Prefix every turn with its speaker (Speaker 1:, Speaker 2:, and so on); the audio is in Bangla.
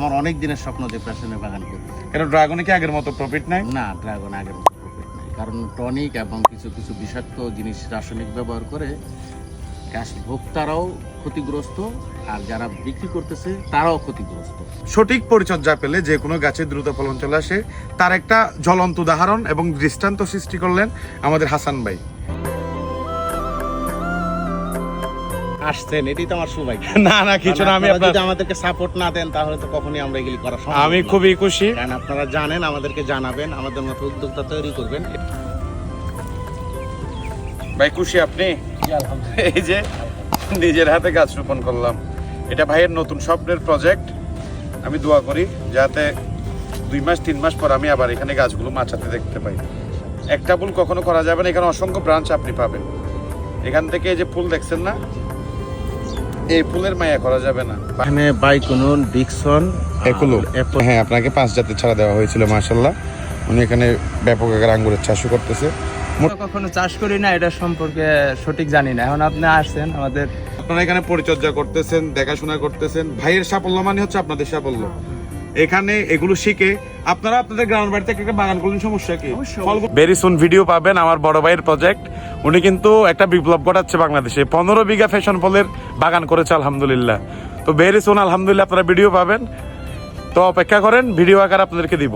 Speaker 1: আমার অনেক দিনের স্বপ্ন যে প্যাশনের বাগান করব।
Speaker 2: কেন ড্রাগনে কি আগের মতো প্রফিট নাই?
Speaker 1: না, ড্রাগন আগের মতো প্রফিট নেই, কারণ টনিক এবং কিছু কিছু বিষাক্ত জিনিস রাসায়নিক ব্যবহার করে গাছ ভোক্তারাও ক্ষতিগ্রস্ত, আর যারা বিক্রি করতেছে তারাও ক্ষতিগ্রস্ত।
Speaker 2: সঠিক পরিচর্যা পেলে যে কোনো গাছে দ্রুত ফলন চলে আসে, তার একটা জ্বলন্ত উদাহরণ এবং দৃষ্টান্ত সৃষ্টি করলেন আমাদের হাসান ভাই।
Speaker 1: আসছেন, এটাই তো আমার সৌভাগ্য।
Speaker 2: না না কিছু না, আমি
Speaker 1: যদি আমাদেরকে সাপোর্ট না দেন তাহলে তো কখনই আমরা এগুলি করা সম্ভব
Speaker 2: আমি
Speaker 1: না।
Speaker 2: খুবই খুশি।
Speaker 1: কারণ আপনারা জানেন, আমাদেরকে জানাবেন, আমাদের মতো উদ্যোক্তা তৈরি করবেন।
Speaker 2: ভাই খুশি আপনি? এই যে নিজের হাতে গাছ রোপণ করলাম, এটা ভাইয়ের নতুন স্বপ্নের প্রজেক্ট। আমি দোয়া করি যাতে 2 মাস 3 মাস পর আমি আবার এখানে গাছগুলো মাচাতে দেখতে পাই। একটা ফুল কখনো করা যাবে না, এখানে অসংখ্য ব্রাঞ্চ আপনি পাবেন। এখান থেকে এই যে ফুল দেখছেন না, এই ফুলের মায়া করা যাবে না।
Speaker 1: এখানে বাইকুনুন, ডিকসন,
Speaker 2: এগুলো হ্যাঁ, আপনাকে 5 জাতের ছাড়া দেওয়া হয়েছিল। মাশাআল্লাহ, উনি এখানে ব্যাপক আকারে আঙ্গুরের চাষও করতেছে।
Speaker 3: কখনো চাষ করি না, এটা সম্পর্কে সঠিক জানি না। এখন আপনি আসছেন, আমাদের
Speaker 2: আপনারা এখানে পরিচর্যা করতেছেন, দেখাশোনা করতেছেন। ভাইয়ের সাফল্য মানে হচ্ছে আপনাদের সাফল্য। এখানে এগুলো শিখে আপনারা আপনাদের গ্রামের বাড়িতে একটা বাগান করলেন, সমস্যা কি? ভেরি সুন ভিডিও পাবেন আমার বড় ভাইয়ের প্রজেক্ট। উনি কিন্তু একটা বিপ্লব ঘটাচ্ছে বাংলাদেশে। 15 বিঘা ফ্যাশন ফলের বাগান করেছে আলহামদুলিল্লাহ। তো ভেরি সুন আলহামদুলিল্লাহ আপনারা ভিডিও পাবেন। তো অপেক্ষা করেন, ভিডিও আকার আপনাদেরকে দিব।